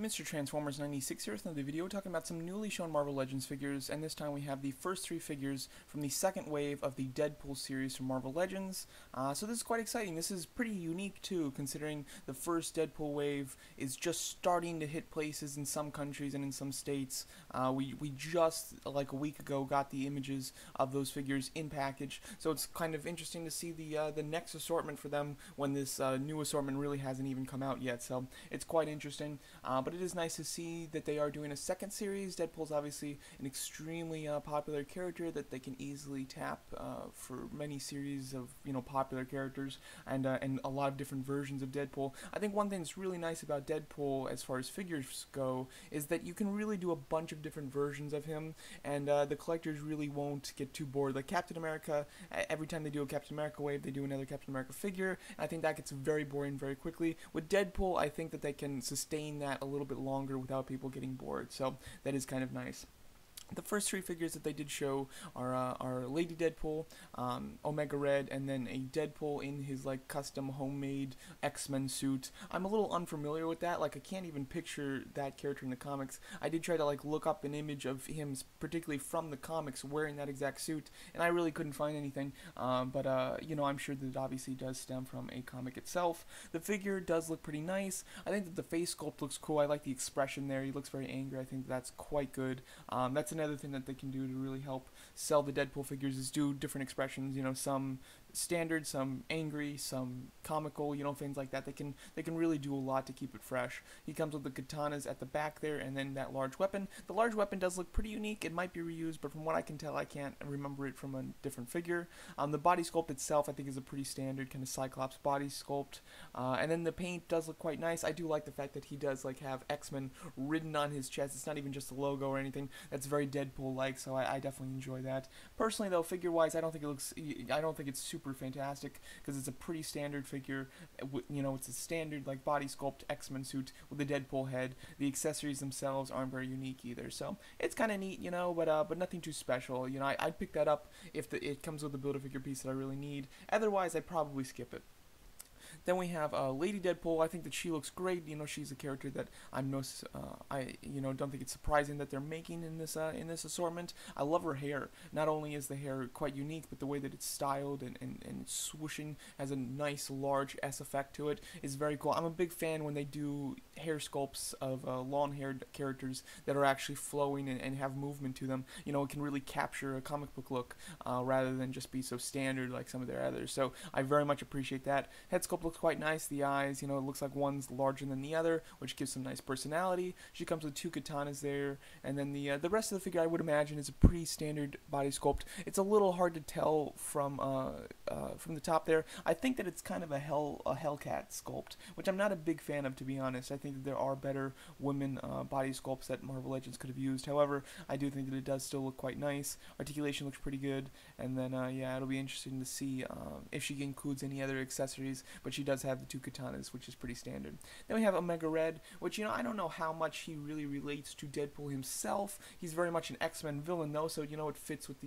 Mr. Transformers 96 here with another video talking about some newly shown Marvel Legends figures, and this time we have the first three figures from the second wave of the Deadpool series from Marvel Legends. So this is quite exciting. This is pretty unique too, considering the first Deadpool wave is just starting to hit places in some countries and in some states. We just, like a week ago, got the images of those figures in package, so it's kind of interesting to see the next assortment for them when this new assortment really hasn't even come out yet, so it's quite interesting. But it is nice to see that they are doing a second series. Deadpool's obviously an extremely popular character that they can easily tap for many series of popular characters and a lot of different versions of Deadpool. I think one thing that's really nice about Deadpool as far as figures go is that you can really do a bunch of different versions of him, and the collectors really won't get too bored. Like Captain America, every time they do a Captain America wave, they do another Captain America figure, and I think that gets very boring very quickly. With Deadpool, I think that they can sustain that a little bit longer without people getting bored, so that is kind of nice. The first three figures that they did show are Lady Deadpool, Omega Red, and then a Deadpool in his like custom homemade X-Men suit. I'm a little unfamiliar with that. Like I can't even picture that character in the comics. I did try to like look up an image of him, particularly from the comics, wearing that exact suit, and I really couldn't find anything. But I'm sure that it obviously does stem from a comic itself. The figure does look pretty nice. I think that the face sculpt looks cool. I like the expression there. He looks very angry. I think that's quite good. That's another thing that they can do to really help sell the Deadpool figures is do different expressions, some standard, some angry, some comical, things like that. They can really do a lot to keep it fresh. He comes with the katanas at the back there, and then that large weapon. The large weapon does look pretty unique. It might be reused, but from what I can tell, I can't remember it from a different figure. The body sculpt itself, I think, is a pretty standard kind of Cyclops body sculpt, and then the paint does look quite nice. I do like the fact that he does like have X-Men written on his chest. It's not even just a logo or anything. That's very Deadpool-like, so I definitely enjoy that. Personally, though, figure-wise, I don't think it's super fantastic because it's a pretty standard figure. It's a standard like body sculpt X-Men suit with a Deadpool head. The accessories themselves aren't very unique either, so it's kind of neat, but nothing too special. I'd pick that up if it comes with a Build-A-Figure piece that I really need. Otherwise, I'd probably skip it. Then we have Lady Deadpool. I think that she looks great. She's a character that I don't think it's surprising that they're making in this assortment. I love her hair. Not only is the hair quite unique, but the way that it's styled and it's swooshing has a nice large S effect to it is very cool. I'm a big fan when they do hair sculpts of long-haired characters that are actually flowing and have movement to them. It can really capture a comic book look rather than just be so standard like some of their others. So I very much appreciate that. Head sculpt looks quite nice. The eyes, it looks like one's larger than the other, which gives some nice personality. She comes with two katanas there, and then the rest of the figure I would imagine is a pretty standard body sculpt. It's a little hard to tell from the top there. I think that it's kind of a Hellcat sculpt, which I'm not a big fan of, to be honest. I think that there are better women body sculpts that Marvel Legends could have used. However, I do think that it does still look quite nice. Articulation looks pretty good, and then yeah, it'll be interesting to see if she includes any other accessories, but she does have the two katanas, which is pretty standard. Then we have Omega Red, which, I don't know how much he really relates to Deadpool himself. He's very much an X-Men villain, though, so, it fits with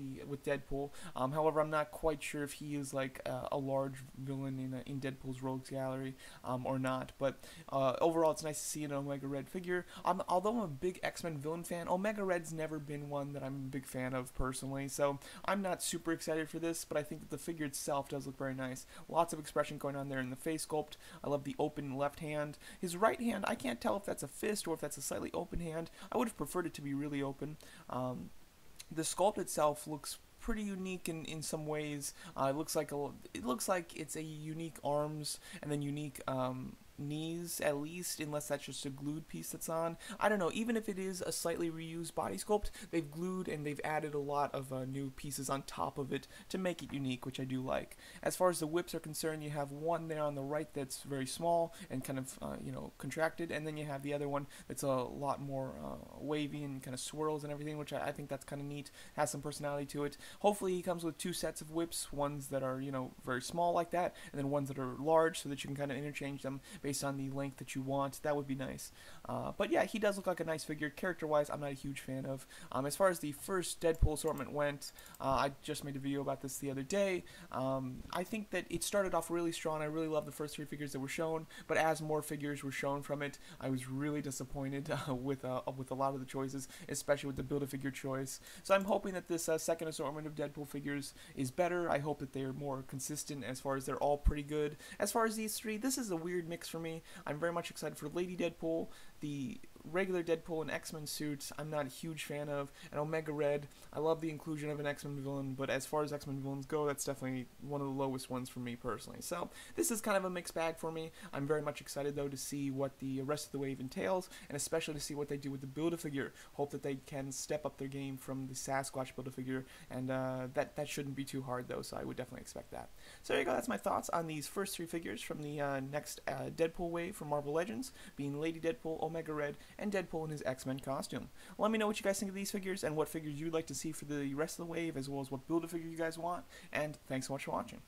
Deadpool. However, I'm not quite sure if he is, like, a large villain in Deadpool's Rogues Gallery or not, but overall, it's nice to see an Omega Red figure. Although I'm a big X-Men villain fan, Omega Red's never been one that I'm a big fan of, personally, so I'm not super excited for this, but I think that the figure itself does look very nice. Lots of expression going on there in the face sculpt. I love the open left hand. His right hand, I can't tell if that's a fist or if that's a slightly open hand. I would have preferred it to be really open. The sculpt itself looks pretty unique in some ways. It looks like it's a unique arms and then unique knees, at least, unless that's just a glued piece that's on. I don't know. Even if it is a slightly reused body sculpt, they've glued and they've added a lot of new pieces on top of it to make it unique, which I do like. As far as the whips are concerned, you have one there on the right that's very small and kind of contracted, and then you have the other one that's a lot more wavy and kind of swirls and everything, which I think that's kind of neat. Has some personality to it. Hopefully he comes with two sets of whips, ones that are very small like that, and then ones that are large, so that you can kind of interchange them based on the length that you want. That would be nice. But yeah, he does look like a nice figure. Character-wise, I'm not a huge fan of. As far as the first Deadpool assortment went, I just made a video about this the other day. I think that it started off really strong. I really love the first three figures that were shown, but as more figures were shown from it, I was really disappointed with a lot of the choices, especially with the Build-A-Figure choice. So I'm hoping that this second assortment of Deadpool figures is better. I hope that they are more consistent as far as they're all pretty good. As far as these three, this is a weird mix for me. I'm very much excited for Lady Deadpool, the regular Deadpool and X-Men suit I'm not a huge fan of, and Omega Red, I love the inclusion of an X-Men villain, but as far as X-Men villains go, that's definitely one of the lowest ones for me personally. So this is kind of a mixed bag for me. I'm very much excited though to see what the rest of the wave entails, and especially to see what they do with the Build-A-Figure. Hope that they can step up their game from the Sasquatch Build-A-Figure, and that shouldn't be too hard though, so I would definitely expect that. So there you go, that's my thoughts on these first three figures from the next Deadpool wave from Marvel Legends, being Lady Deadpool, Omega Red, and Deadpool in his X-Men costume. Let me know what you guys think of these figures and what figures you'd like to see for the rest of the wave, as well as what Build-A-Figure you guys want, and thanks so much for watching.